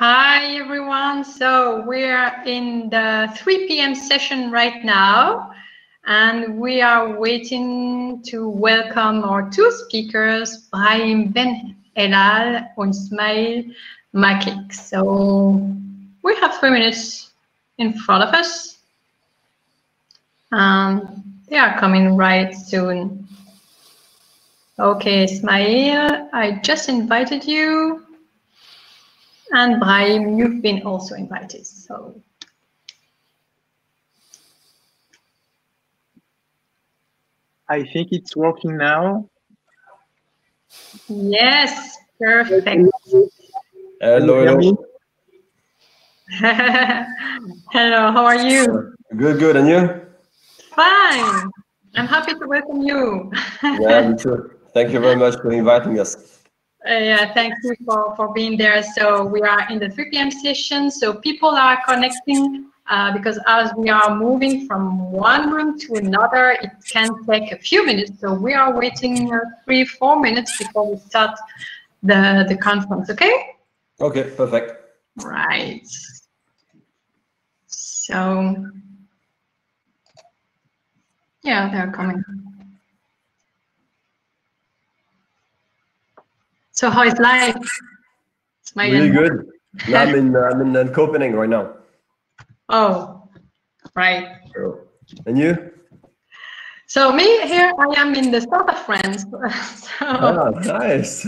Hi everyone, so we're in the 3 p.m. session right now, and we are waiting to welcome our two speakers, Brahim Ben Helal and SmaÍl Maakik. So we have 3 minutes in front of us. They are coming right soon. Okay, SmaÍl, I just invited you. And Brahim, you've been also invited. So I think it's working now. Yes, perfect. Hello. Hello, how are you? Good, and you? Fine. I'm happy to welcome you. Yeah, me too. Thank you very much for inviting us. Yeah, thank you for being there. So we are in the 3 p.m. session. So people are connecting because as we are moving from one room to another, it can take a few minutes. So we are waiting 3-4 minutes before we start the conference. Okay? Okay, perfect. Right. So yeah, they're coming. So how is life? Really good. I'm in Copenhagen right now. Oh, right. And you? So me here, I am in the south of France. So Nice.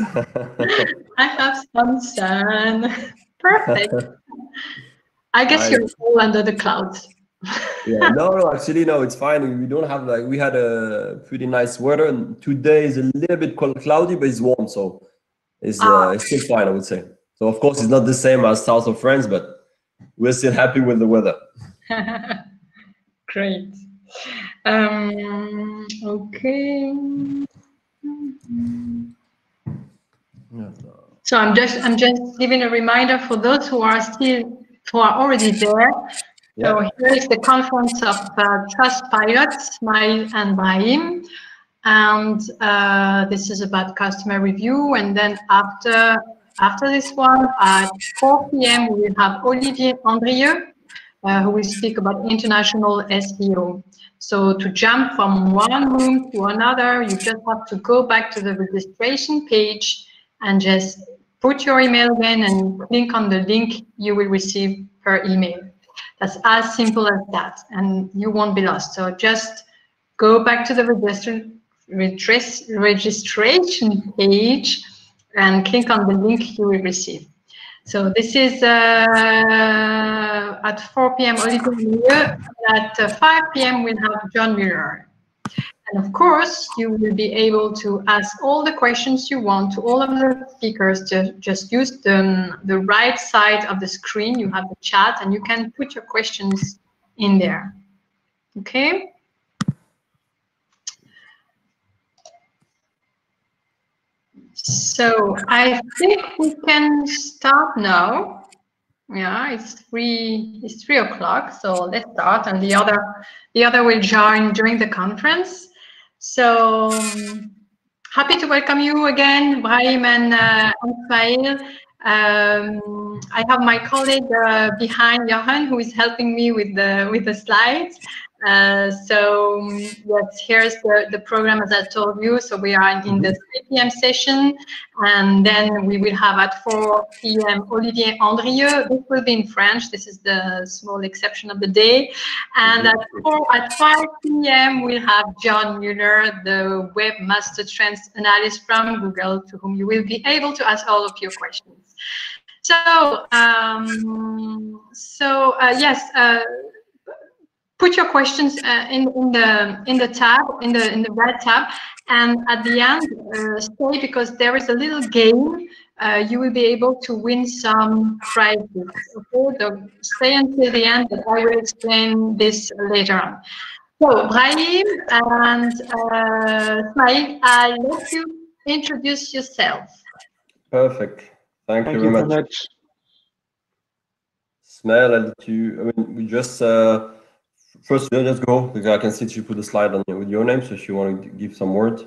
I have some sun. Perfect. I guess Nice. you're all under the clouds. Yeah, no, actually, no, it's fine. We don't have we had a pretty nice weather, and today is a little bit cloudy, but it's warm, so it's still fine, I would say. So of course, it's not the same as south of France, but we're still happy with the weather. Great. Okay. So I'm just giving a reminder for those who are already there. Yeah. So here is the conference of Trust Pilots, SmaÍl and Brahim. And this is about customer review. And then after this one, at 4 p.m., we will have Olivier Andrieux, who will speak about international SEO. So to jump from one room to another, you just have to go back to the registration page and just put your email again and click on the link you will receive per email. That's as simple as that, and you won't be lost. So just go back to the registration page and click on the link you will receive. So this is at 4 p.m. Olivier. At 5 p.m. we'll have John Mueller. And of course, you will be able to ask all the questions you want to all of the speakers. Just use the right side of the screen. You have the chat, and you can put your questions in there. Okay? So I think we can start now. Yeah, it's 3 o'clock, so let's start, and the other will join during the conference. So happy to welcome you again, Brahim and SmaÍl. I have my colleague behind, Johan, who is helping me with the slides. So yes, here's the program as I told you. So we are in the 3 p.m. session, and then we will have at 4 p.m. Olivier Andrieux. This will be in French. This is the small exception of the day. And at 5 p.m. we'll have John Mueller, the webmaster trends analyst from Google, to whom you will be able to ask all of your questions. So yes. Put your questions in the tab, in the red tab, and at the end stay, because there is a little game. You will be able to win some prizes. Okay, so stay until the end, but I will explain this later on. So Brahim and SmaÍl, I'll let you introduce yourself. Perfect. Thank you very much. SmaÍl, I'll let you. I mean, we just. First, let's go, because I can see that you put a slide on with your name, so if you want to give some words.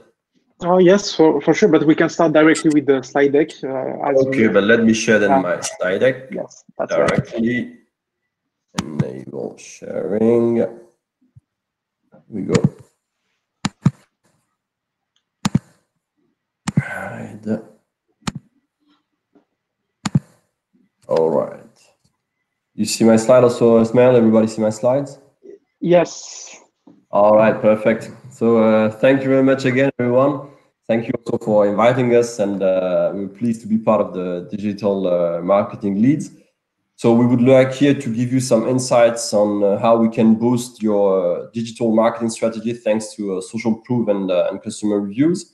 Oh yes, for sure. But we can start directly with the slide deck. Okay, but let me share then my slide deck yes, that's directly. Enable sharing. Here we go. Right. All right. You see my slide also, SmaІl? Everybody see my slides? Yes. All right, perfect. So thank you very much again, everyone. Thank you also for inviting us, and we're pleased to be part of the digital marketing leads. So we would like here to give you some insights on how we can boost your digital marketing strategy thanks to social proof and customer reviews.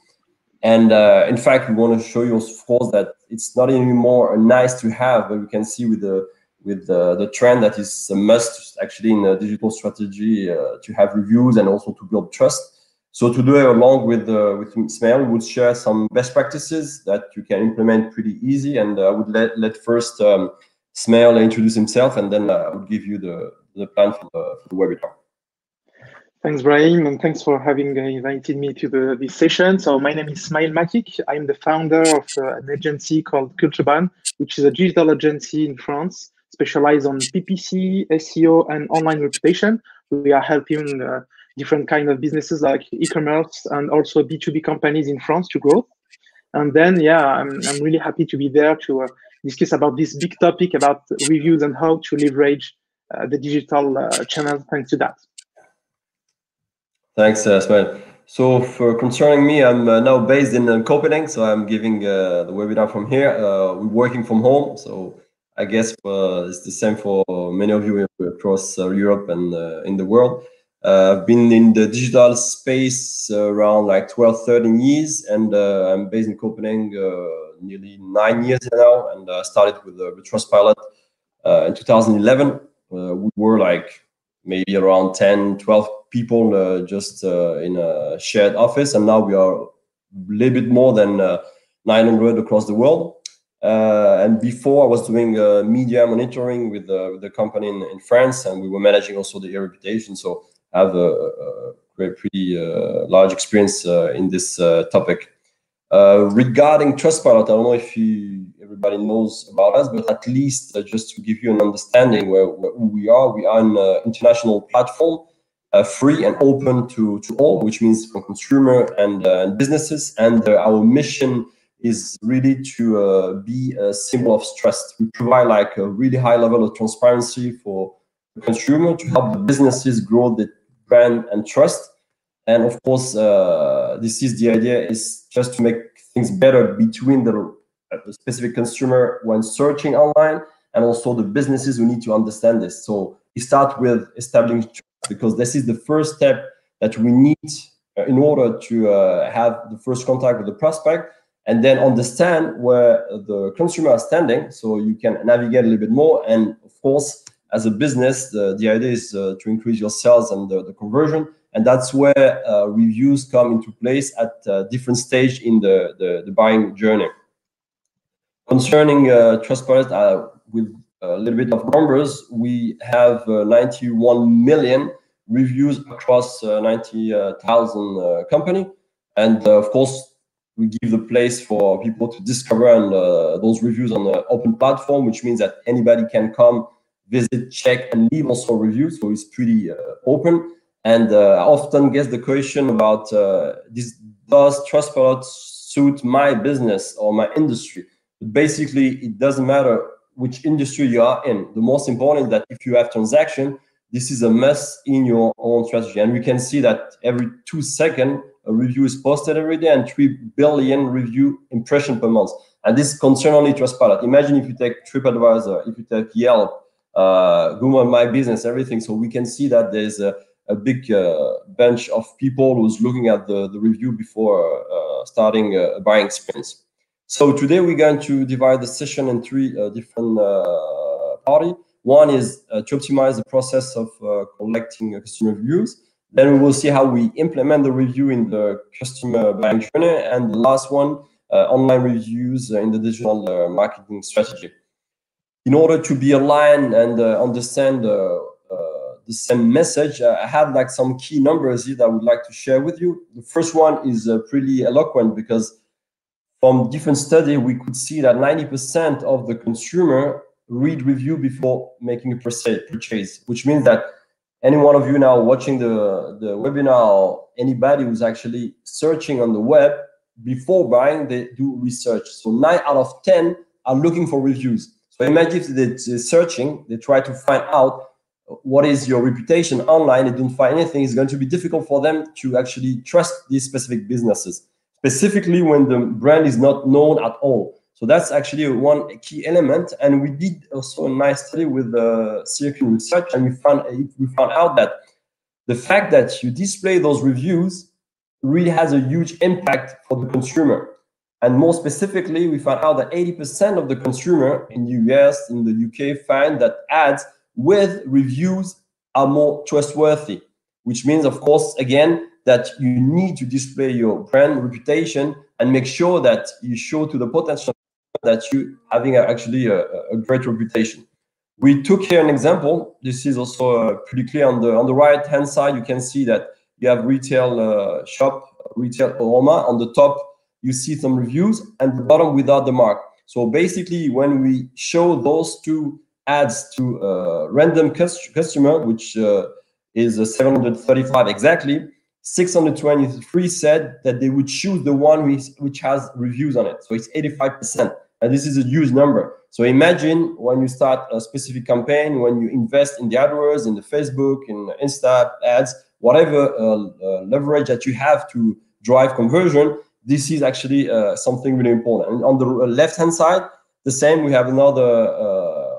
And in fact, we want to show you, of course, that it's not anymore a nice to have, but we can see with the trend that is a must actually in a digital strategy to have reviews and also to build trust. So today, along with SmaІl, we would share some best practices that you can implement pretty easy. And I would let first SmaІl introduce himself, and then I would give you the plan for the webinar. Thanks, Brahim, and thanks for having invited me to this session. So my name is SmaÍl Maakik. I'm the founder of an agency called Brahim, which is a digital agency in France, specialized on PPC, SEO, and online reputation. We are helping different kind of businesses like e-commerce and also B2B companies in France to grow. And then, yeah, I'm really happy to be there to discuss about this big topic about reviews and how to leverage the digital channels thanks to that. Thanks, SmaÍl. So for concerning me, I'm now based in Copenhagen, so I'm giving the webinar from here. We're working from home, so I guess it's the same for many of you across Europe and in the world. I've been in the digital space around like 12, 13 years, and I'm based in Copenhagen nearly 9 years now, and I started with Trustpilot in 2011. We were like maybe around 10, 12 people just in a shared office, and now we are a little bit more than 900 across the world. And before I was doing media monitoring with the company in France, and we were managing also the reputation. So I have a pretty large experience in this topic. Regarding Trustpilot, I don't know if everybody knows about us, but at least just to give you an understanding who we are an international platform, free and open to all, which means for consumer and businesses. And our mission is really to be a symbol of trust. We provide like a really high level of transparency for the consumer to help the businesses grow the brand and trust. And of course, this is the idea, is just to make things better between the specific consumer when searching online, and also the businesses who need to understand this. So we start with establishing trust, because this is the first step that we need in order to have the first contact with the prospect, and then understand where the consumer is standing, so you can navigate a little bit more. And of course, as a business, the idea is to increase your sales and the conversion. And that's where reviews come into place at a different stage in the buying journey. Concerning Trustpilot, with a little bit of numbers, we have 91 million reviews across 90,000 company. And of course, we give the place for people to discover and those reviews on the open platform, which means that anybody can come, visit, check, and leave also reviews. So it's pretty open. And I often get the question about does Trustpilot suit my business or my industry? But basically, it doesn't matter which industry you are in. The most important is that if you have transaction, this is a must in your own strategy. And we can see that every 2 seconds, a review is posted every day, and 3 billion review impression per month. And this concerns only Trustpilot. Imagine if you take TripAdvisor, if you take Yelp, Google My Business, everything. So we can see that there's a big bunch of people who's looking at the review before starting a buying experience. So today we're going to divide the session in 3 different parts. One is to optimize the process of collecting customer reviews. Then we will see how we implement the review in the customer buying journey. And the last one, online reviews in the digital marketing strategy. In order to be aligned and understand the same message. I have like some key numbers here that I would like to share with you. The first one is pretty eloquent, because from different study, we could see that 90% of the consumer read review before making a purchase, which means that any one of you now watching the webinar, or anybody who's actually searching on the web before buying, they do research. So 9 out of 10 are looking for reviews. So imagine if they're searching, they try to find out what is your reputation online, they don't find anything. It's going to be difficult for them to actually trust these specific businesses, specifically when the brand is not known at all. So that's actually one key element. And we did also a nice study with Circle Research, and we found out that the fact that you display those reviews really has a huge impact for the consumer. And more specifically, we found out that 80% of the consumer in the US, in the UK, find that ads with reviews are more trustworthy, which means, of course, again, that you need to display your brand reputation and make sure that you show to the potential that you having actually a great reputation. We took here an example. This is also pretty clear. On the right hand side, you can see that you have retail shop, retail aroma. On the top, you see some reviews, and the bottom without the mark. So basically, when we show those two ads to a random customer, which is 735 exactly, 623 said that they would choose the one which has reviews on it. So it's 85%. And this is a huge number. So imagine when you start a specific campaign, when you invest in the AdWords, in the Facebook, in Insta ads, whatever leverage that you have to drive conversion, this is actually something really important. And on the left-hand side, the same, we have another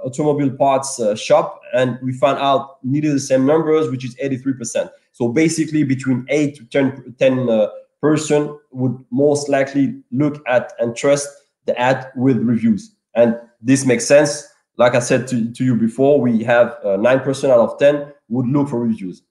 automobile parts shop, and we found out nearly the same numbers, which is 83%. So basically between 8 to 10 person would most likely look at and trust the ad with reviews. And this makes sense. Like I said to you before, we have 9% out of 10 would look for reviews.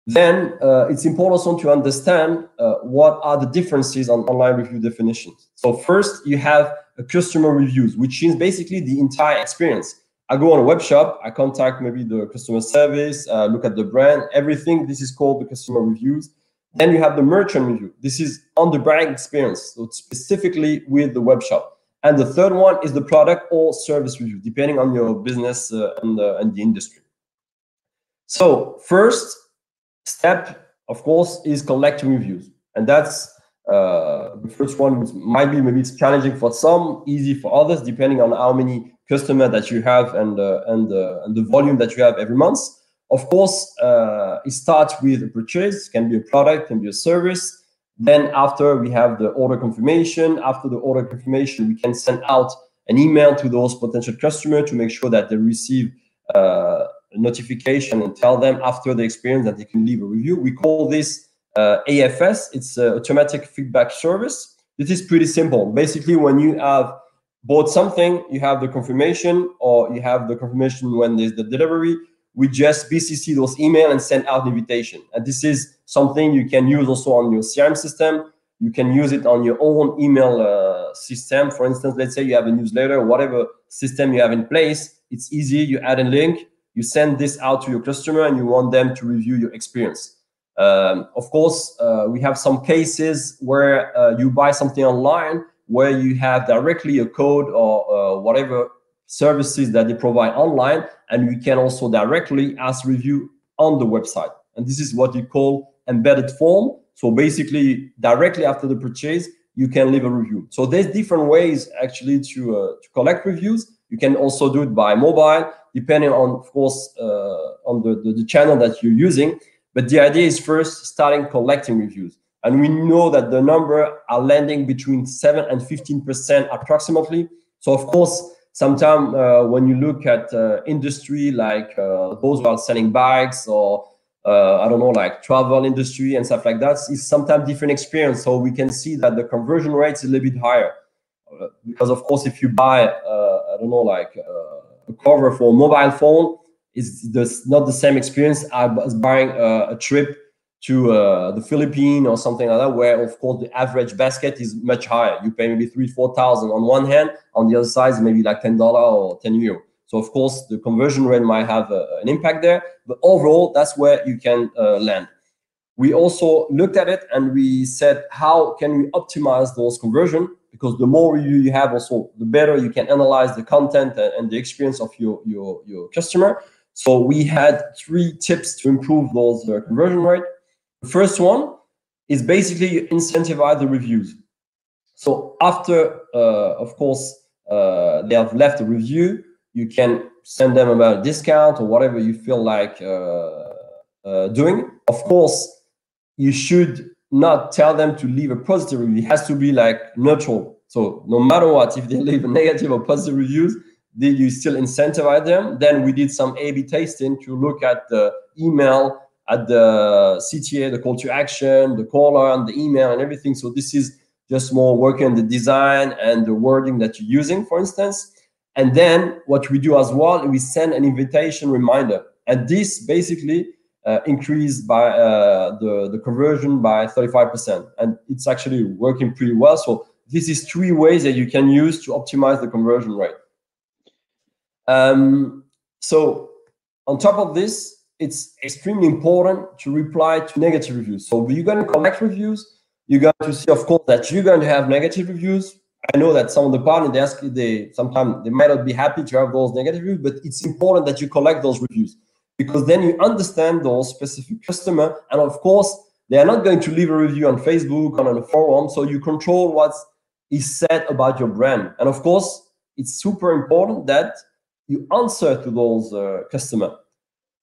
Then it's important also to understand what are the differences on online review definitions. So first, you have a customer reviews, which is basically the entire experience. I go on a web shop, I contact maybe the customer service, look at the brand, everything. This is called the customer reviews. Then you have the merchant review. This is on the brand experience, so specifically with the web shop. And the third one is the product or service review, depending on your business and the industry. So first step, of course, is collecting reviews. And that's the first one, which might be, maybe it's challenging for some, easy for others, depending on how many customers that you have and the volume that you have every month. Of course, it starts with a purchase, can be a product, can be a service. Then after we have the order confirmation. After the order confirmation, we can send out an email to those potential customers to make sure that they receive a notification and tell them after the experience that they can leave a review. We call this AFS. It's automatic feedback service. This is pretty simple. Basically, when you have bought something, you have the confirmation, or you have the confirmation when there's the delivery. We just BCC those email and send out invitation. And this is something you can use also on your CRM system. You can use it on your own email system. For instance, let's say you have a newsletter, whatever system you have in place. It's easy. You add a link, you send this out to your customer, and you want them to review your experience. Of course, we have some cases where you buy something online where you have directly a code or whatever services that they provide online, and you can also directly ask review on the website. And this is what you call embedded form. So basically, directly after the purchase, you can leave a review. So there's different ways actually to collect reviews. You can also do it by mobile, depending on, of course, on the channel that you're using. But the idea is first starting collecting reviews. And we know that the number are landing between 7 and 15% approximately. So of course, sometimes when you look at industry like those who are selling bikes or I don't know, like travel industry and stuff like that, it's sometimes different experience. So we can see that the conversion rate is a little bit higher because of course, if you buy, I don't know, like a cover for a mobile phone, it's not the same experience as buying a trip to the Philippines or something like that, where of course the average basket is much higher. You pay maybe 3,000 to 4,000 on one hand, on the other side maybe like $10 or €10. So of course, the conversion rate might have an impact there, but overall, that's where you can land. We also looked at it and we said, how can we optimize those conversion? Because the more review you have, also the better you can analyze the content and the experience of your customer. So we had 3 tips to improve those conversion rate. The first one is basically you incentivize the reviews. So after, of course, they have left a review, you can send them about a discount or whatever you feel like doing. Of course, you should not tell them to leave a positive review. It has to be like neutral. So no matter what, if they leave a negative or positive reviews, then you still incentivize them. Then we did some A/B testing to look at the email, at the CTA, the call to action, the caller, and the email and everything. So this is just more working on the design and the wording that you're using, for instance. And then what we do as well, we send an invitation reminder. And this basically increased by the conversion by 35%. And it's actually working pretty well. So this is 3 ways that you can use to optimize the conversion rate. So on top of this, it's extremely important to reply to negative reviews. So you're going to collect reviews. You're going to see, of course, that you're going to have negative reviews. I know that some of the partners, sometimes they might not be happy to have those negative reviews, but it's important that you collect those reviews, because then you understand those specific customer. And of course, they are not going to leave a review on Facebook or on a forum. So you control what is said about your brand. And of course, it's super important that you answer to those customers.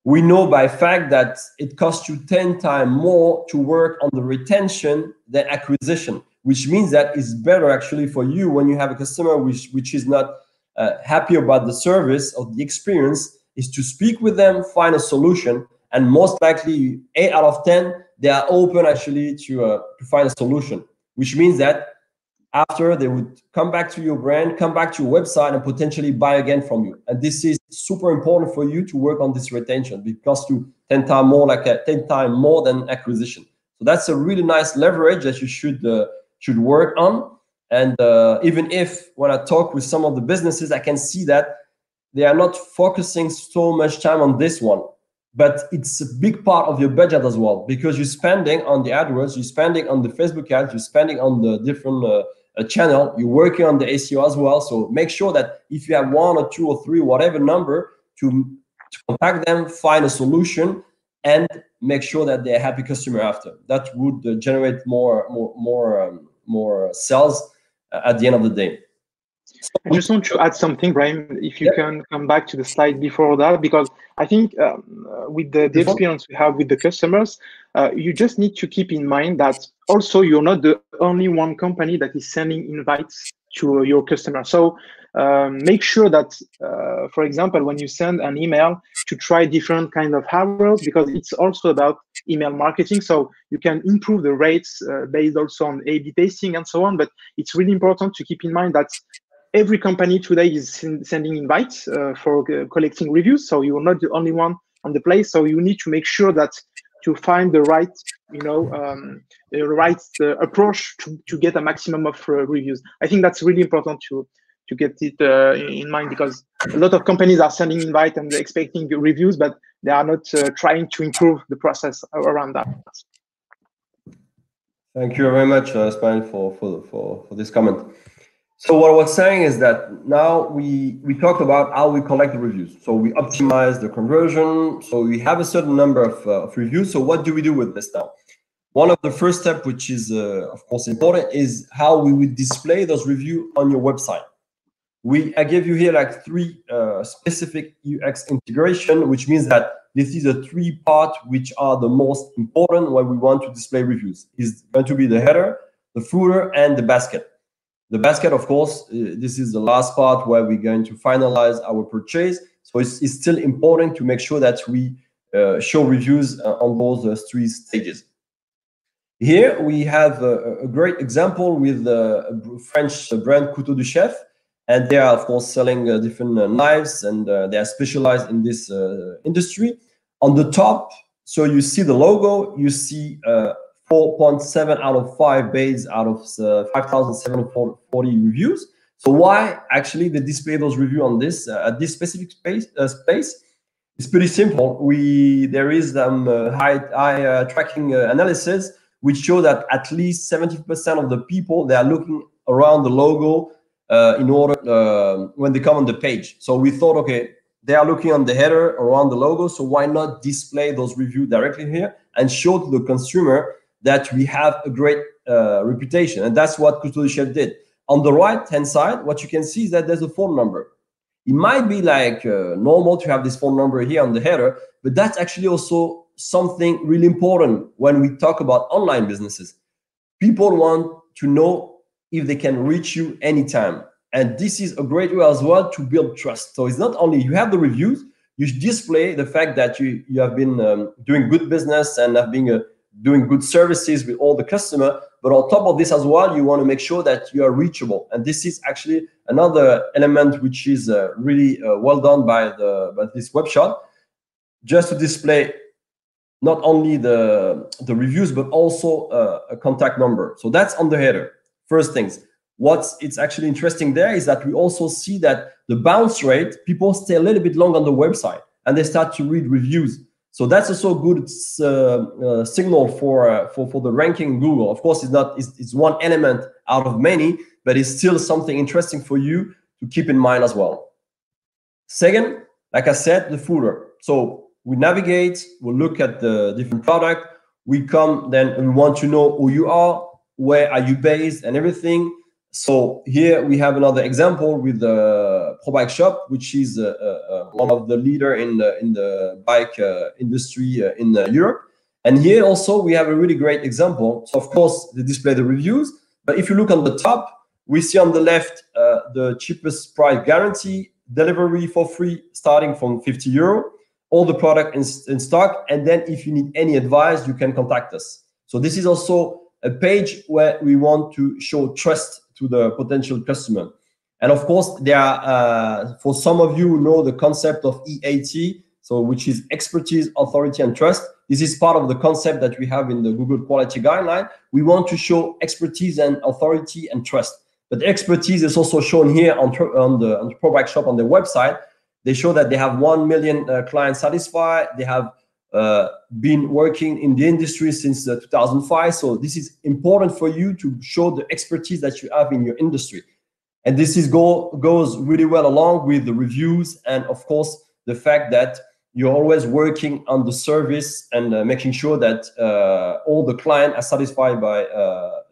We know by fact that it costs you 10 times more to work on the retention than acquisition, which means that it's better actually for you when you have a customer which is not happy about the service or the experience, is to speak with them, find a solution, and most likely 8 out of 10, they are open actually to find a solution, which means that after they would come back to your brand, come back to your website, and potentially buy again from you. And this is super important for you to work on this retention, because you 10 times more, like 10 times more than acquisition. So that's a really nice leverage that you should work on. And even if when I talk with some of the businesses, I can see that they are not focusing so much time on this one, but it's a big part of your budget as well, because you're spending on the AdWords, you're spending on the Facebook ads, you're spending on the different channel, you're working on the SEO as well. So make sure that if you have 1 or 2 or 3, whatever number, to contact them, find a solution, and make sure that they're a happy customer after. That would generate more sales at the end of the day. I just want to add something, Brahim, if you can come back to the slide before that, because I think with the experience we have with the customers, you just need to keep in mind that also you're not the only one company that is sending invites to your customer. So make sure that, for example, when you send an email, to try different kind of AdWords, because it's also about email marketing. So you can improve the rates based also on A/B testing and so on. But it's really important to keep in mind that every company today is sending invites for collecting reviews. So you're not the only one on the place. So you need to make sure that to find the right, approach to get a maximum of reviews. I think that's really important to get it in mind, because a lot of companies are sending invite and expecting reviews, but they are not trying to improve the process around that. Thank you very much, SmaІl, for this comment. So what I was saying is that now we talked about how we collect the reviews. So we optimize the conversion. So we have a certain number of reviews. So what do we do with this now? One of the first steps, which is of course important, is how we would display those reviews on your website. I gave you here like 3 specific UX integration, which means that this is a 3 part which are the most important when we want to display reviews. Is going to be the header, the footer, and the basket. The basket, of course, this is the last part where we're going to finalize our purchase. So it's still important to make sure that we show reviews on those 3 stages. Here we have a great example with the French brand Couteau du Chef. And they are, of course, selling different knives, and they are specialized in this industry. On the top, so you see the logo, you see 4.7 out of 5 based out of 5,740 reviews. So why actually they display those reviews on this at this specific space? It's pretty simple. There is high tracking analysis which show that at least 70% of the people, they are looking around the logo in order when they come on the page. So we thought, okay, they are looking on the header around the logo, so why not display those reviews directly here and show to the consumer that we have a great reputation. And that's what Couteau du Chef did. On the right-hand side, what you can see is that there's a phone number. It might be like normal to have this phone number here on the header, but that's actually also something really important when we talk about online businesses. People want to know if they can reach you anytime. And this is a great way as well to build trust. So it's not only you have the reviews, you display the fact that you have been doing good business and have been doing good services with all the customer. But on top of this as well, you want to make sure that you are reachable. And this is actually another element which is really well done by this web shop, just to display not only the reviews, but also a contact number. So that's on the header. First things. It's actually interesting there is that we also see that the bounce rate, people stay a little bit long on the website and they start to read reviews. So that's also a good signal for the ranking in Google. Of course, it's one element out of many, but it's still something interesting for you to keep in mind as well. Second, like I said, the footer. So we navigate, we look at the different product, we come then and we want to know who you are, where are you based and everything. So here we have another example with the Pro Bike Shop, which is one of the leader in the bike industry in Europe. And here also we have a really great example. So of course they display the reviews, but if you look on the top, we see on the left the cheapest price guarantee, delivery for free starting from 50 euro, all the product in stock, and then if you need any advice, you can contact us. So this is also a page where we want to show trust to the potential customer. And of course, there are, for some of you who know the concept of EAT, so which is expertise, authority, and trust. This is part of the concept that we have in the Google Quality Guideline. We want to show expertise and authority and trust. But expertise is also shown here on the Pro Bike Shop on their website. They show that they have 1 million clients satisfied. They have been working in the industry since 2005. So this is important for you to show the expertise that you have in your industry. And this goes really well along with the reviews and of course the fact that you're always working on the service and making sure that all the clients are satisfied by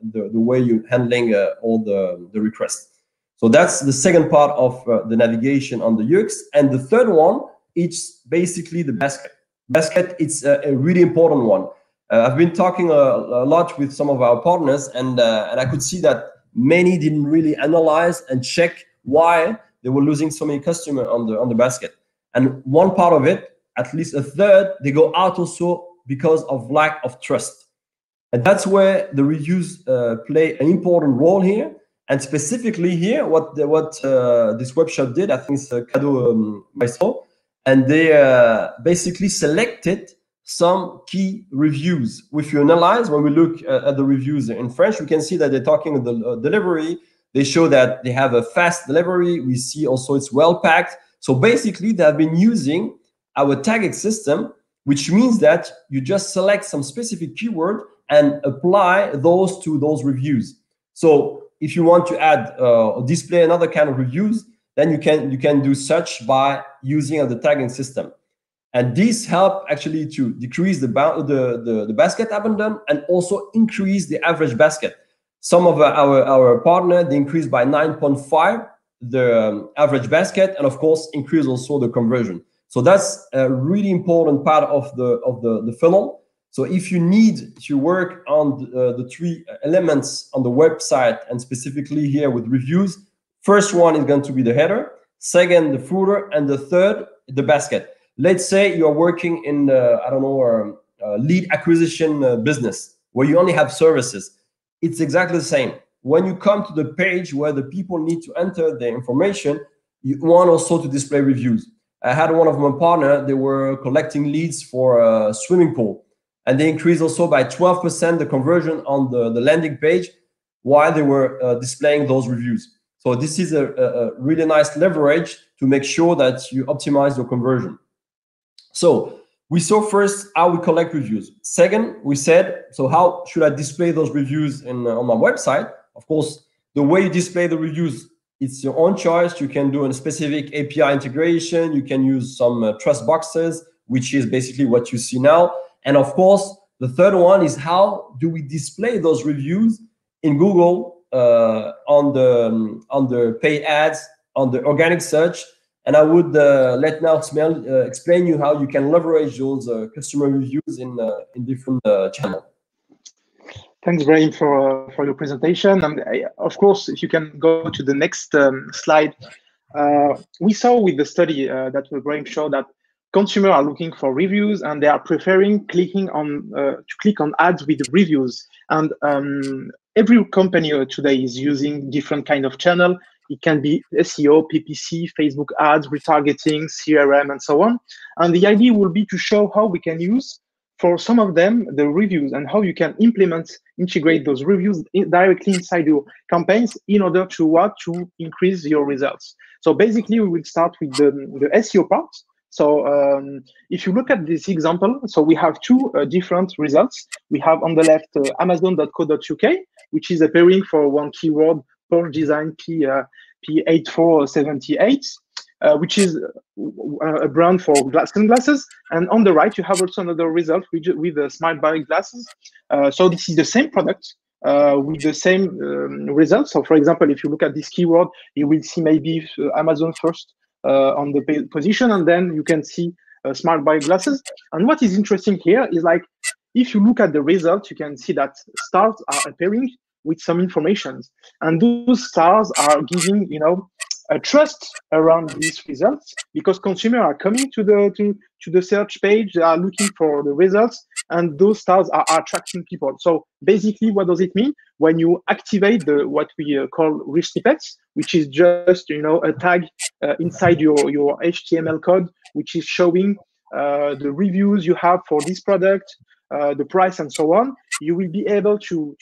the way you're handling all the requests. So that's the second part of the navigation on the UX. And the third one, it's basically the basket. Basket, it's a really important one. I've been talking a lot with some of our partners, and I could see that many didn't really analyze and check why they were losing so many customers on the basket. And one part of it, at least a third, they go out also because of lack of trust. And that's where the reviews play an important role here. And specifically here, what this webshop did, I think it's Cadeau Maestro, and they basically selected some key reviews. If you analyze, when we look at the reviews in French, we can see that they're talking the delivery. They show that they have a fast delivery. We see also it's well packed. So basically, they have been using our tagging system, which means that you just select some specific keyword and apply those to those reviews. So if you want to add or display another kind of reviews, then you can do such by using the tagging system. And this help actually to decrease the basket abandon and also increase the average basket. Some of our partner, they increased by 9.5 the average basket, and of course increase also the conversion. So that's a really important part of the funnel. So if you need to work on the three elements on the website, and specifically here with reviews, first one is going to be the header, second the footer, and the third the basket. Let's say you're working in lead acquisition business where you only have services. It's exactly the same. When you come to the page where the people need to enter their information, you want also to display reviews. I had one of my partners, they were collecting leads for a swimming pool, and they increased also by 12% the conversion on the landing page while they were displaying those reviews. So this is a really nice leverage to make sure that you optimize your conversion. So we saw first how we collect reviews. Second, we said, so how should I display those reviews on my website? Of course, the way you display the reviews, it's your own choice. You can do a specific API integration. You can use some trust boxes, which is basically what you see now. And of course, the third one is how do we display those reviews in Google on the paid ads, on the organic search. And I would let now SmaІl explain you how you can leverage those customer reviews in different channels. Thanks, Brahim, for your presentation. And of course, if you can go to the next slide, we saw with the study that Brahim showed that consumers are looking for reviews and they are preferring clicking on to click on ads with reviews. And every company today is using different kind of channel. It can be SEO, PPC, Facebook ads, retargeting, CRM, and so on. And the idea will be to show how we can use, for some of them, the reviews and how you can integrate those reviews directly inside your campaigns in order to increase your results. So basically, we will start with the SEO part. So if you look at this example, so we have two different results. We have on the left Amazon.co.uk, which is appearing for one keyword, Porsche Design P8478, which is a brand for sunglasses. And on the right, you have also another result with the SmaІl by glasses. So this is the same product with the same results. So for example, if you look at this keyword, you will see maybe Amazon first on the position, and then you can see SmaІl by glasses. And what is interesting here is, like, if you look at the results, you can see that stars are appearing with some information, and those stars are giving, a trust around these results, because consumers are coming to the search page, they are looking for the results, and those stars are attracting people. So basically, what does it mean? When you activate what we call rich snippets, which is just a tag inside your HTML code, which is showing the reviews you have for this product, the price, and so on, you will be able to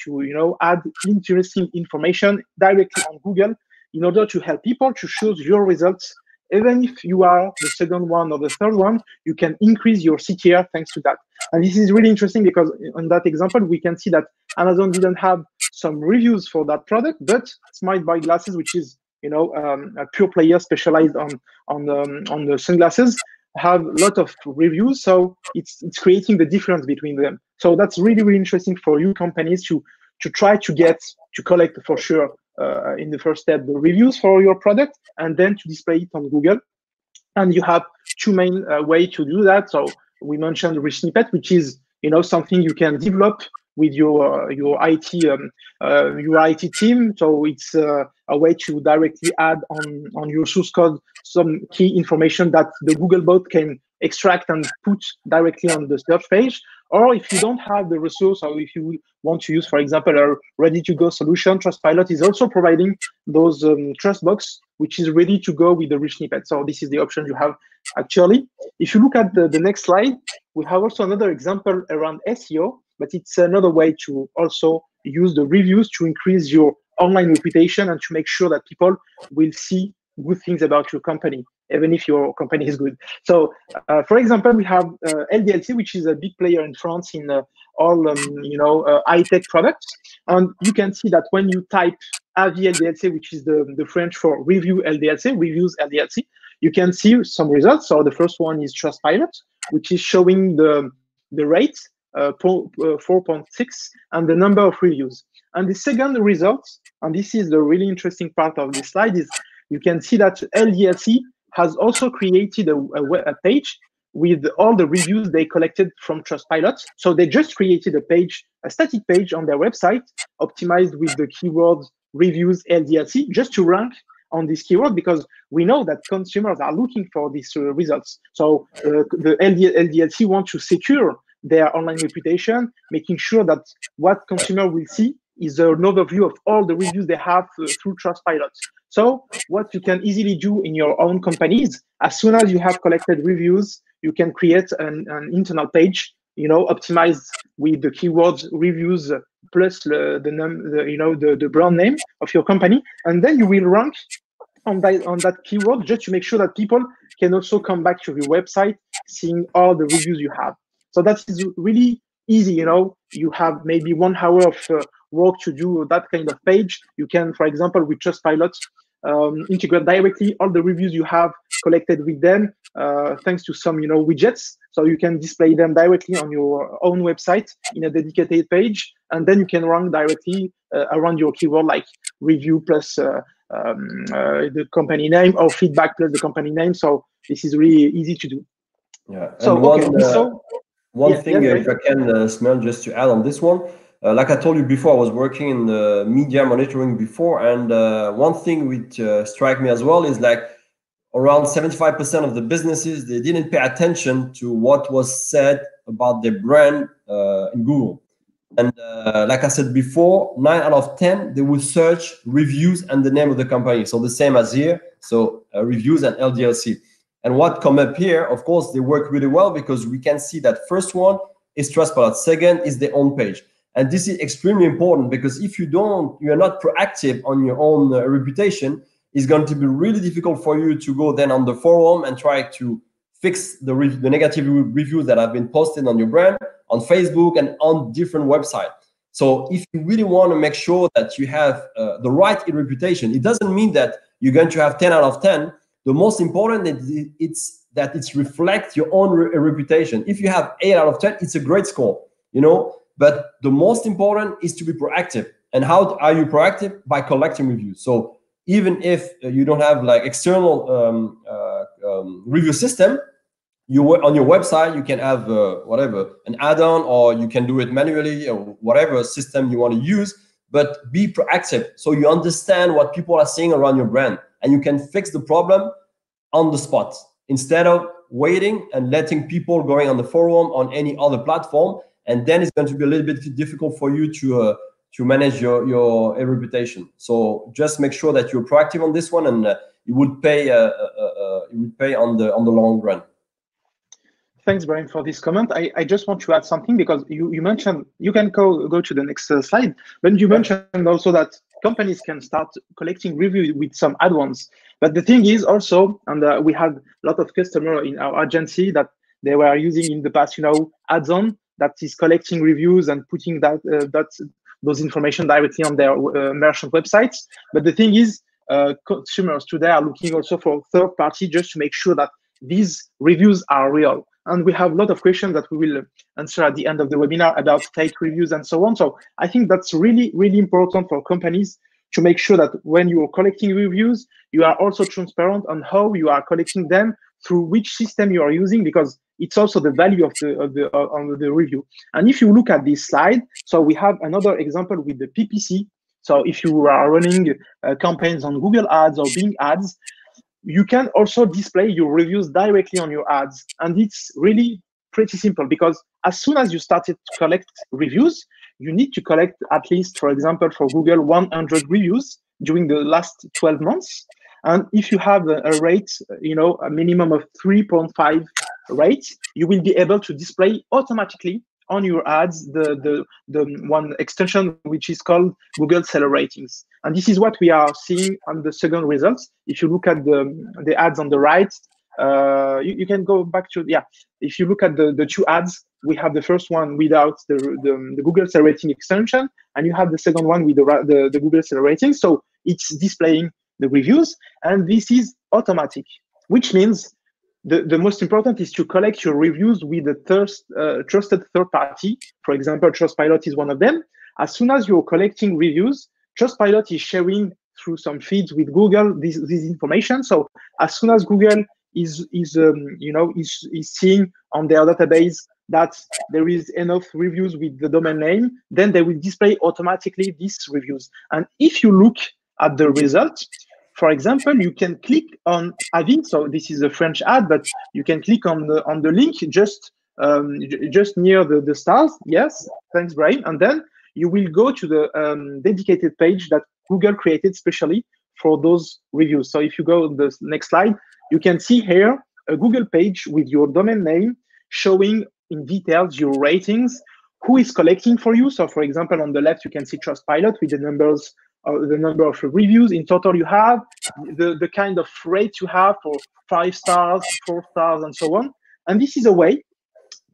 add interesting information directly on Google in order to help people to choose your results. Even if you are the second one or the third one, you can increase your CTR thanks to that. And this is really interesting because in that example, we can see that Amazon didn't have some reviews for that product, but SmaІl by glasses, which is a pure player specialized on the sunglasses, have a lot of reviews. So it's creating the difference between them. So that's really, really interesting for you companies to try to collect for sure in the first step the reviews for your product, and then to display it on Google. And you have two main ways to do that. So we mentioned rich snippet, which is something you can develop with your IT team. So it's a way to directly add on your source code some key information that the Google bot can extract and put directly on the search page. Or if you don't have the resource, or if you want to use, for example, a ready-to-go solution, Trustpilot is also providing those trust box, which is ready to go with the rich snippet. So this is the option you have actually. If you look at the next slide, we have also another example around SEO, but it's another way to also use the reviews to increase your online reputation and to make sure that people will see good things about your company, even if your company is good. So, for example, we have LDLC, which is a big player in France in all high-tech products. And you can see that when you type Avis LDLC, which is the French for reviews LDLC, you can see some results. So the first one is Trustpilot, which is showing the rate 4.6 and the number of reviews. And the second result, and this is the really interesting part of this slide, is you can see that LDLC has also created a page with all the reviews they collected from Trustpilot. So they just created a static page on their website, optimized with the keyword reviews LDLC, just to rank on this keyword, because we know that consumers are looking for these results. So the LDLC want to secure their online reputation, making sure that what consumer will see is an overview of all the reviews they have through Trustpilot. So what you can easily do in your own companies, as soon as you have collected reviews, you can create an internal page optimized with the keywords reviews plus the brand name of your company, and then you will rank on that keyword just to make sure that people can also come back to your website seeing all the reviews you have. So that is really easy. You have maybe 1 hour of work to do that kind of page. You can, for example, with Trustpilot, integrate directly all the reviews you have collected with them, thanks to some widgets. So you can display them directly on your own website in a dedicated page, and then you can rank directly around your keyword, like review plus the company name, or feedback plus the company name. So this is really easy to do. Yeah. And so one thing, if I can, SmaІl, just to add on this one. Like I told you before, I was working in media monitoring before, and one thing which struck me as well is like around 75% of the businesses, they didn't pay attention to what was said about their brand in Google. And like I said before, 9 out of 10, they will search reviews and the name of the company. So the same as here, so reviews and LDLC. And what come up here, of course, they work really well because we can see that first one is Trustpilot, second is their own page. And this is extremely important because if you're not proactive on your own reputation, it's going to be really difficult for you to go then on the forum and try to fix the negative reviews that have been posted on your brand, on Facebook and on different websites. So if you really want to make sure that you have the right reputation, it doesn't mean that you're going to have 10 out of 10. The most important is that it reflects your own reputation. If you have 8 out of 10, it's a great score, But the most important is to be proactive. And how are you proactive? By collecting reviews. So even if you don't have like external review system, on your website, you can have whatever, an add-on, or you can do it manually, or whatever system you want to use, but be proactive. So you understand what people are saying around your brand, and you can fix the problem on the spot instead of waiting and letting people going on the forum, on any other platform. And then it's going to be a little bit difficult for you to manage your reputation. So just make sure that you're proactive on this one, and it would pay on the long run. Thanks, Brahim, for this comment. I just want to add something, because you mentioned, you can go to the next slide, but you mentioned also that companies can start collecting reviews with some add-ons. But the thing is also, and we had a lot of customers in our agency that they were using in the past, add-on that is collecting reviews and putting those information directly on their merchant websites. But the thing is, consumers today are looking also for third party just to make sure that these reviews are real. And we have a lot of questions that we will answer at the end of the webinar about fake reviews and so on. So I think that's really, really important for companies to make sure that when you are collecting reviews, you are also transparent on how you are collecting them, through which system you are using, because it's also the value of the review. And if you look at this slide, so we have another example with the PPC. So if you are running campaigns on Google Ads or Bing Ads, you can also display your reviews directly on your ads. And it's really pretty simple, because as soon as you started to collect reviews, you need to collect at least, for example, for Google, 100 reviews during the last 12 months. And if you have a rate, a minimum of 3.5 rate, you will be able to display automatically on your ads the one extension which is called Google Seller Ratings. And this is what we are seeing on the second results. If you look at the ads on the right, you can go back to, if you look at the two ads, we have the first one without the Google Seller Rating extension, and you have the second one with the Google Seller Rating. So it's displaying the reviews, and this is automatic, which means the most important is to collect your reviews with a trusted third party. For example, Trustpilot is one of them. As soon as you're collecting reviews, Trustpilot is sharing through some feeds with Google this information. So as soon as Google is seeing on their database that there is enough reviews with the domain name, then they will display automatically these reviews. And if you look at the results, for example, you can click on having, so this is a French ad, but you can click on the link just near the stars. Yes, thanks, Brahim. And then you will go to the dedicated page that Google created specially for those reviews. So if you go to the next slide, you can see here a Google page with your domain name showing in details your ratings, who is collecting for you. So for example, on the left, you can see Trustpilot with the numbers, the number of reviews in total you have, the kind of rate you have for 5 stars, 4 stars, and so on. And this is a way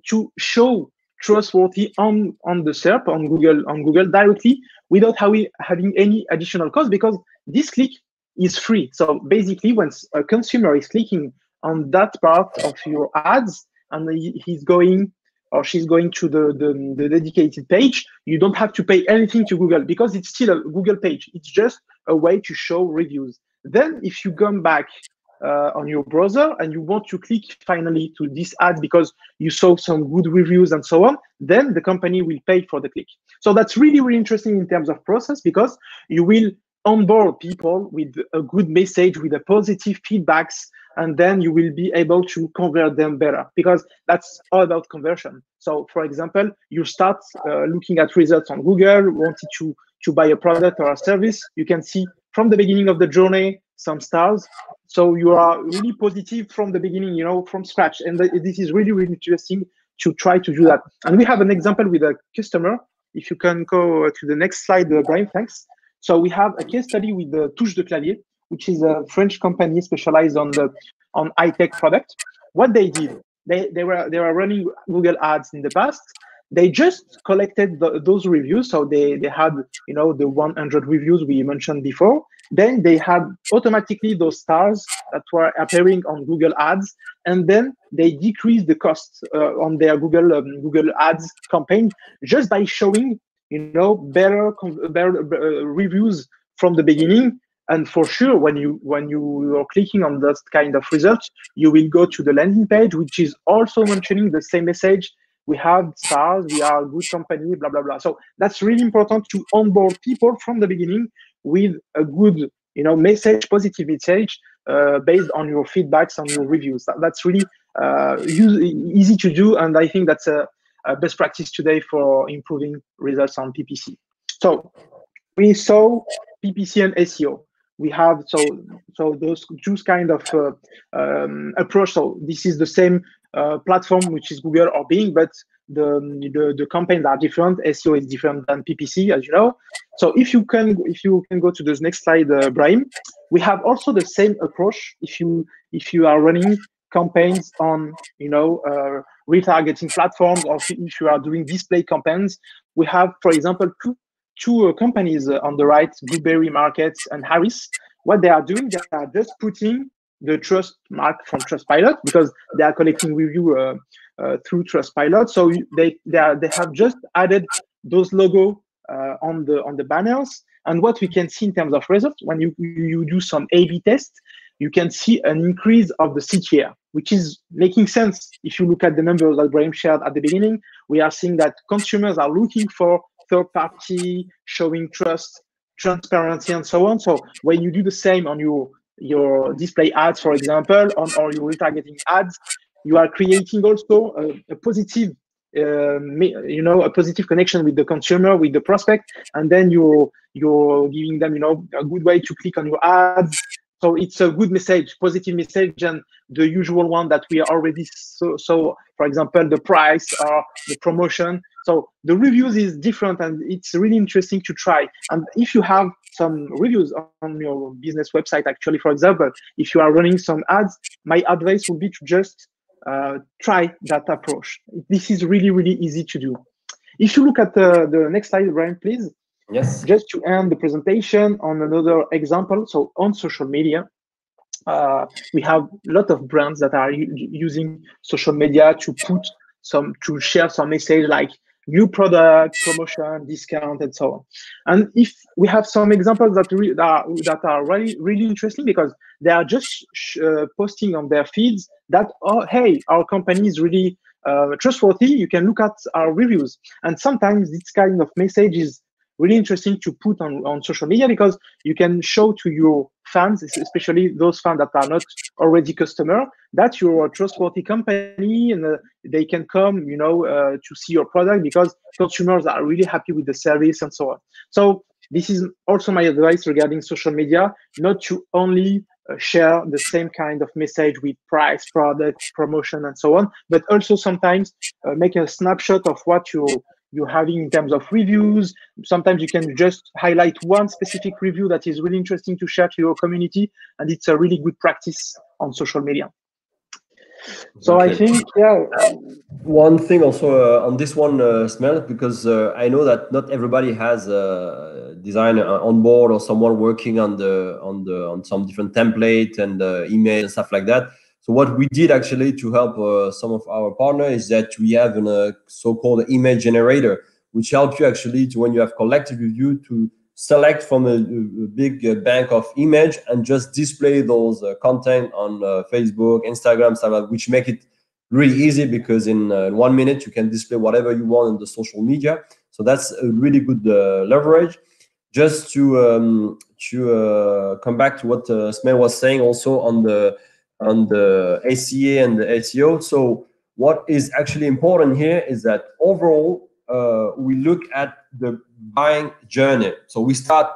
to show trustworthy on the SERP, on Google directly, without having any additional cost, because this click is free. So basically, when a consumer is clicking on that part of your ads and he's going or she's going to the dedicated page, you don't have to pay anything to Google, because it's still a Google page. It's just a way to show reviews. Then if you come back on your browser and you want to click finally to this ad because you saw some good reviews and so on, then the company will pay for the click. So that's really, really interesting in terms of process, because you will onboard people with a good message, with a positive feedbacks, and then you will be able to convert them better, because that's all about conversion. So for example, you start looking at results on Google, wanted to buy a product or a service, you can see from the beginning of the journey some stars. So you are really positive from the beginning, you know, from scratch. And this is really, really interesting to try to do that. And we have an example with a customer. If you can go to the next slide, Brahim, thanks. So we have a case study with the Touche de Clavier, which is a French company specialized on high-tech product. What they did, they were running Google ads in the past. They just collected those reviews. So they had, you know, the 100 reviews we mentioned before. Then they had automatically those stars that were appearing on Google ads, and then they decreased the cost on their Google ads campaign just by showing, you know, better reviews from the beginning. And for sure, when you are clicking on that kind of results, you will go to the landing page, which is also mentioning the same message. We have stars, we are a good company, blah, blah, blah. So that's really important to onboard people from the beginning with a good, you know, message, positive message based on your feedbacks, on your reviews. That's really easy to do. And I think that's a best practice today for improving results on PPC. So we saw PPC and SEO. We have so those two kind of approach. So this is the same platform, which is Google or Bing, but the campaigns are different. SEO is different than PPC, as you know. So if you can go to the next slide, Brahim, we have also the same approach. If you are running campaigns on, you know, retargeting platforms, or if you are doing display campaigns, we have, for example, two companies on the right, Blueberry Markets and Harris. What they are doing, they are just putting the trust mark from Trustpilot, because they are collecting review through Trustpilot. So they have just added those logo on the banners. And what we can see in terms of results, when you do some A/B tests, you can see an increase of the CTR, which is making sense. If you look at the numbers that Brahim shared at the beginning, we are seeing that consumers are looking for third party, showing trust, transparency, and so on. So when you do the same on your display ads, for example, or your retargeting ads, you are creating also a positive, you know, a positive connection with the consumer, with the prospect, and then you're giving them, you know, a good way to click on your ads. So it's a good message, positive message, and the usual one that we already saw, for example, the price or the promotion. So the reviews is different, and it's really interesting to try. And if you have some reviews on your business website, actually, for example, if you are running some ads, my advice would be to just try that approach. This is really, really easy to do. If you look at the next slide, Brian, please. Yes. Just to end the presentation on another example. So on social media, we have a lot of brands that are using social media to share some message like new product, promotion, discount, and so on. And if we have some examples that are really, really interesting, because they are just posting on their feeds that, oh, hey, our company is really trustworthy. You can look at our reviews. And sometimes this kind of message is really interesting to put on social media, because you can show to your fans, especially those fans that are not already customer, that you're a trustworthy company, and they can come, you know, to see your product, because consumers are really happy with the service and so on. So this is also my advice regarding social media, not to only share the same kind of message with price, product, promotion, and so on, but also sometimes make a snapshot of what you're having in terms of reviews. Sometimes you can just highlight one specific review that is really interesting to share to your community, and it's a really good practice on social media. So I think, yeah. One thing also on this one, SmaІl, because I know that not everybody has a designer on board or someone working on some different template and email and stuff like that. So what we did actually to help some of our partners is that we have a so-called email generator, which helps you actually to, when you have collective review, to select from a big bank of image and just display those content on Facebook, Instagram, stuff like that, which make it really easy, because in 1 minute you can display whatever you want in the social media. So that's a really good leverage. Just to come back to what SmaІl was saying also on the ACA and the SEO. So what is actually important here is that overall we look at the buying journey. So we start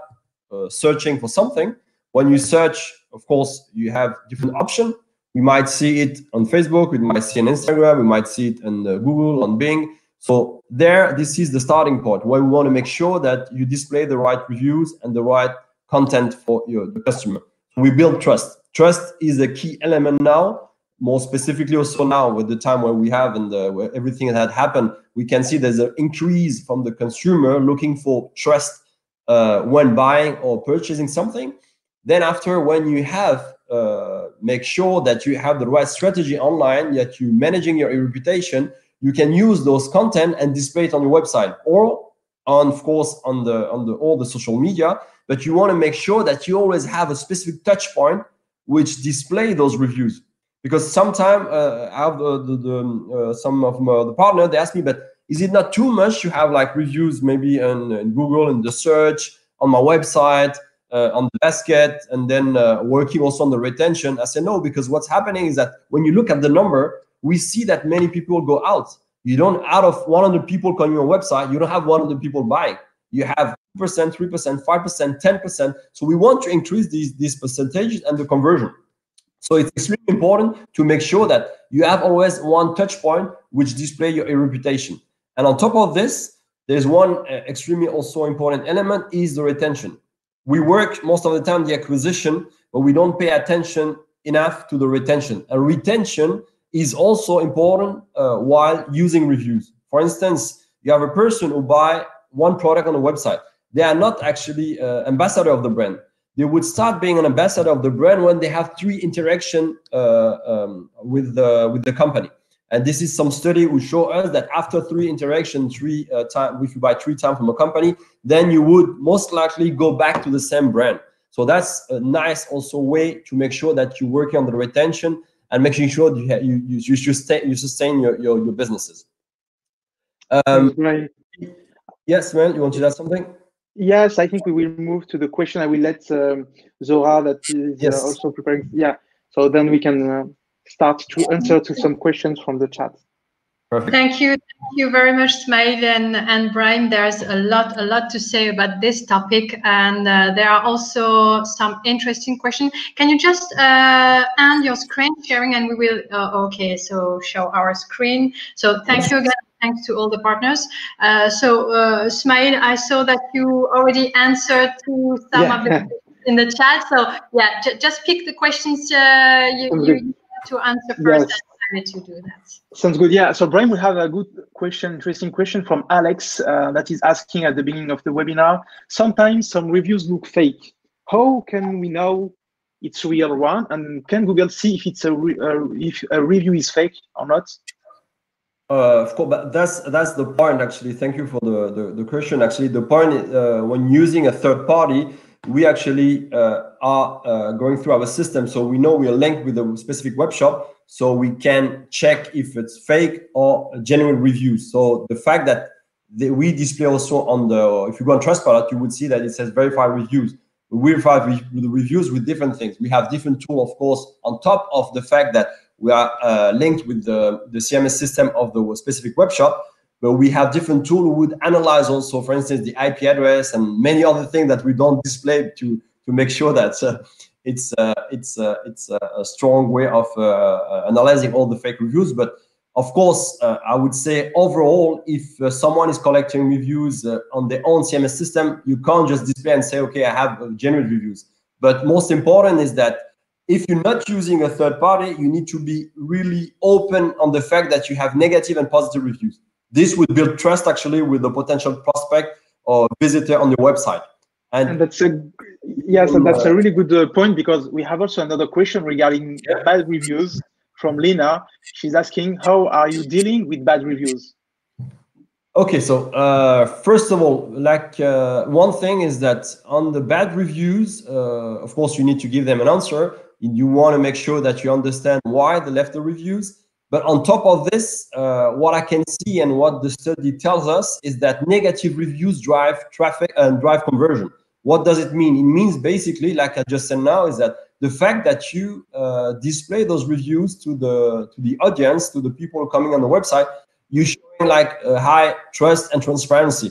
searching for something. When you search, of course, you have different options. We might see it on Facebook, we might see it on Instagram, we might see it on Google, on Bing. So this is the starting point where we want to make sure that you display the right reviews and the right content for the customer. We build trust. Trust is a key element now, more specifically also now with the time where we have and where everything that had happened, we can see there's an increase from the consumer looking for trust when buying or purchasing something. Then after, when you have make sure that you have the right strategy online, that you're managing your reputation, you can use those content and display it on your website or on, of course, on all the social media. But you want to make sure that you always have a specific touch point which display those reviews. Because sometimes I have some of the partners, they ask me, but is it not too much to have like reviews maybe in Google, in the search, on my website, on the basket, and then working also on the retention? I say no, because what's happening is that when you look at the number, we see that many people go out. You don't, out of 100 people on your website, you don't have 100 people buying. You have 2%, 3%, 5%, 10%. So we want to increase these percentages and the conversion. So it's extremely important to make sure that you have always one touch point which display your reputation. And on top of this, there's one extremely also important element is the retention. We work most of the time the acquisition, but we don't pay attention enough to the retention. And retention is also important while using reviews. For instance, you have a person who buy one product on a website. They are not actually ambassador of the brand. They would start being an ambassador of the brand when they have 3 interactions with the company. And this is some study who show us that after 3 interactions, if you buy 3 times from a company, then you would most likely go back to the same brand. So that's a nice also way to make sure that you're working on the retention and making sure you sustain your businesses. Yes, man, you want to add something? Yes, I think we will move to the question. I will let Zora, that is also preparing. Yeah, so then we can start to answer to some questions from the chat. Perfect. Thank you very much, SmaІl and Brahim. There's a lot to say about this topic, and there are also some interesting questions. Can you just end your screen sharing, and we will okay, so show our screen. So thank you again. Thanks to all the partners. SmaІl, I saw that you already answered to some of the questions in the chat. So yeah, just pick the questions you need to answer first. Yes. And I let you do that. Sounds good. Yeah. So Brahim, we have a good question, interesting question from Alex that is asking at the beginning of the webinar. Sometimes some reviews look fake. How can we know it's real one? And can Google see if it's if a review is fake or not? Of course, but that's the point actually. Thank you for the question. Actually, the point when using a third party, we actually are going through our system, so we know we are linked with a specific web shop, so we can check if it's fake or genuine reviews. So the fact that we display also on if you go on Trustpilot, you would see that it says verified reviews. We verify the reviews with different things. We have different tools, of course, on top of the fact that we are linked with the CMS system of the specific web shop, but we have different tools who would analyze also, for instance, the IP address and many other things that we don't display to make sure that it's a strong way of analyzing all the fake reviews. But of course, I would say overall, if someone is collecting reviews on their own CMS system, you can't just display and say, okay, I have genuine reviews. But most important is that if you're not using a third party, you need to be really open on the fact that you have negative and positive reviews. This would build trust actually with the potential prospect or visitor on your website. And that's a that's a really good point, because we have also another question regarding bad reviews from Lena. She's asking, how are you dealing with bad reviews? Okay, so first of all, like one thing is that on the bad reviews, of course, you need to give them an answer. You want to make sure that you understand why they left the reviews. But on top of this, what I can see and what the study tells us is that negative reviews drive traffic and drive conversion. What does it mean? It means basically, like I just said now, is that the fact that you display those reviews to the audience, to the people coming on the website, you showing like a high trust and transparency,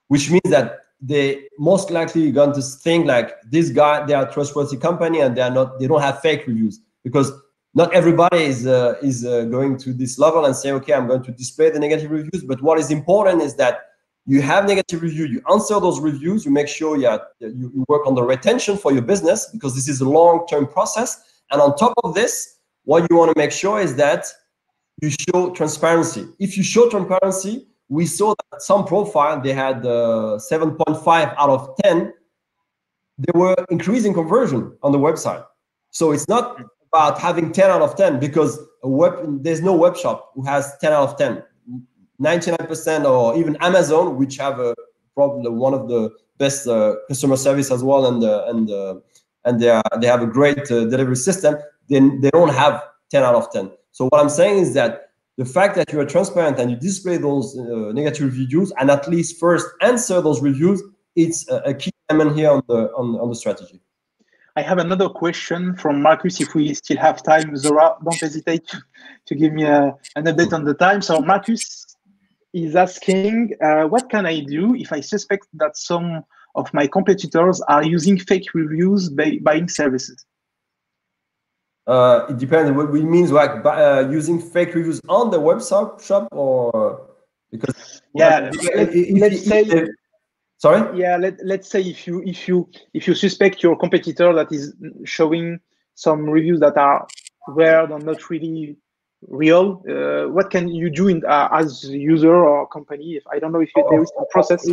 which means that they most likely going to think like this guy, they are a trustworthy company and they don't have fake reviews, because not everybody is going to this level and say, okay, I'm going to display the negative reviews. But what is important is that you have negative review, you answer those reviews, you make sure you work on the retention for your business, because this is a long-term process. And on top of this, what you want to make sure is that you show transparency. If you show transparency, we saw that some profile, they had 7.5 out of 10. They were increasing conversion on the website. So it's not about having 10 out of 10, because there's no web shop who has 10 out of 10. 99%, or even Amazon, which have probably one of the best customer service as well, and they have a great delivery system. Then they don't have 10 out of 10. So what I'm saying is that the fact that you are transparent and you display those negative reviews, and at least first answer those reviews, it's a key element here on the strategy. I have another question from Marcus. If we still have time, Zora, don't hesitate to give me an update on the time. So Marcus is asking, what can I do if I suspect that some of my competitors are using fake reviews buying services? It depends. What it means, like using fake reviews on the website shop, or because let's say. Sorry. Yeah, let's say if you suspect your competitor that is showing some reviews that are weird or not really real, what can you do as a user or company? If I don't know if there is a process.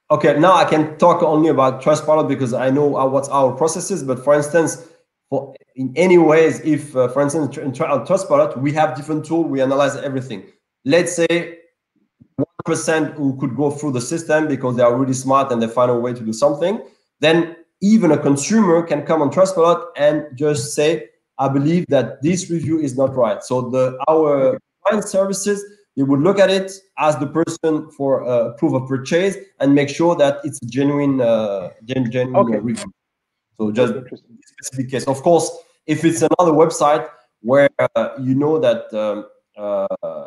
Okay, now I can talk only about Trustpilot because I know what our process is. But for instance, in any ways, if for instance on Trustpilot we have different tools, we analyze everything. Let's say 1% who could go through the system because they are really smart and they find a way to do something. Then even a consumer can come on Trustpilot and just say, I believe that this review is not right. So our client services, they would look at it as the person for proof of purchase and make sure that it's a genuine review. So just this specific case. Of course, if it's another website where you know that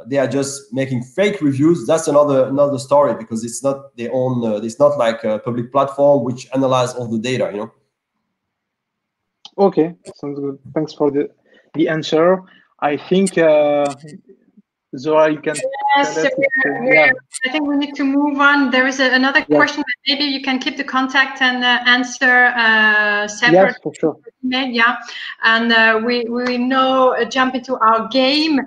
they are just making fake reviews, that's another story, because it's not their own. It's not like a public platform which analyze all the data. You know. Okay, sounds good. Thanks for the answer. I think Zora, you can. Yes, I think we need to move on. There is another question. Maybe you can keep the contact and answer separate. Yes, for sure. Yeah, and we now jump into our game.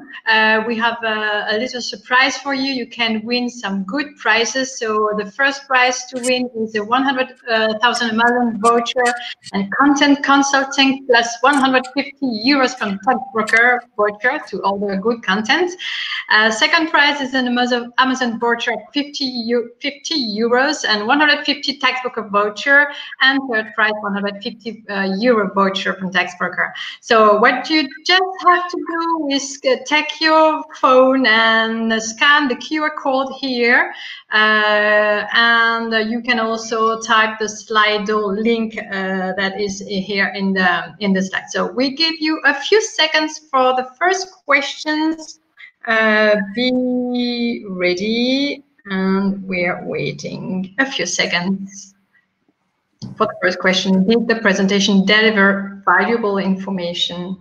We have a little surprise for you. You can win some good prizes. So the first prize to win is a 100,000 Amazon voucher and content consulting plus 150 euros from Textbroker voucher to all the good content. Second prize is an Amazon voucher of 50 euros and 150 Textbroker voucher, and third prize 150 euro voucher from Textbroker. So what you just have to do is take your phone and scan the QR code here, and you can also type the Slido link that is here in the slide. So we give you a few seconds for the first questions. Be ready, and we're waiting a few seconds. For the first question, did the presentation deliver valuable information?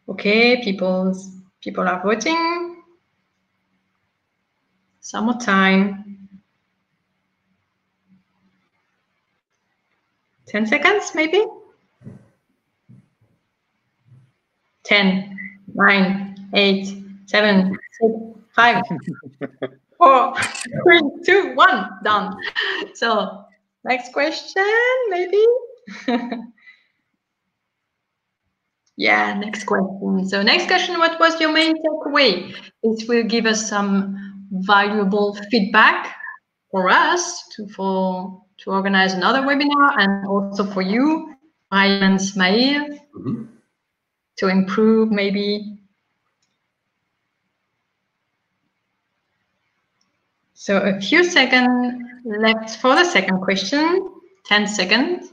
Okay, people are voting. Some more time. 10 seconds, maybe? 10, 9, 8, 7, 6, 5, 4, 3, 2, 1, done. So next question, maybe? Yeah, next question. So next question, what was your main takeaway? It will give us some valuable feedback for us to organize another webinar, and also for you, Brahim and SmaÍl, to improve maybe. So a few seconds left for the second question, 10 seconds.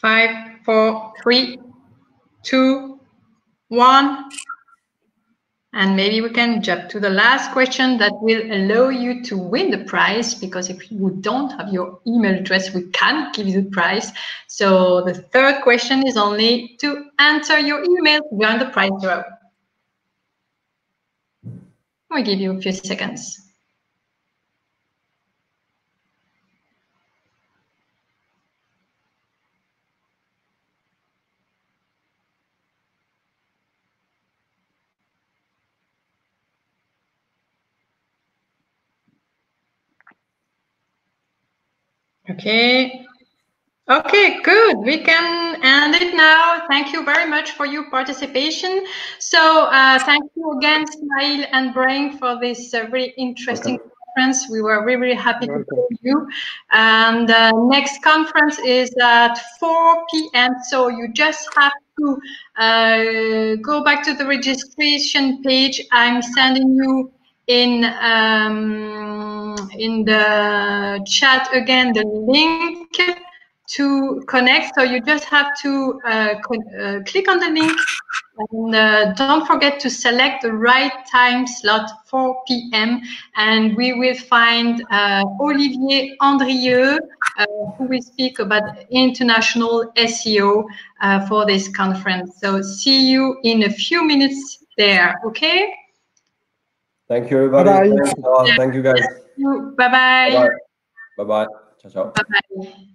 5, 4, 3, 2, 1. And maybe we can jump to the last question that will allow you to win the prize, because if you don't have your email address, we can't give you the prize. So the third question is only to enter your email to join the prize draw. I'll give you a few seconds. Okay. Okay, good. We can end it now. Thank you very much for your participation. So thank you again, SmaÍl and Brahim, for this very interesting conference. We were really, really happy to see you. And next conference is at 4 p.m. So you just have to go back to the registration page. I'm sending you in the chat again the link to connect. So you just have to click on the link, and don't forget to select the right time slot, 4 p.m. And we will find Olivier Andrieux, who will speak about international SEO for this conference. So see you in a few minutes there, okay? Thank you, everybody. Bye-bye. Thank you, guys. Bye-bye. Bye-bye. Ciao, ciao. Bye-bye.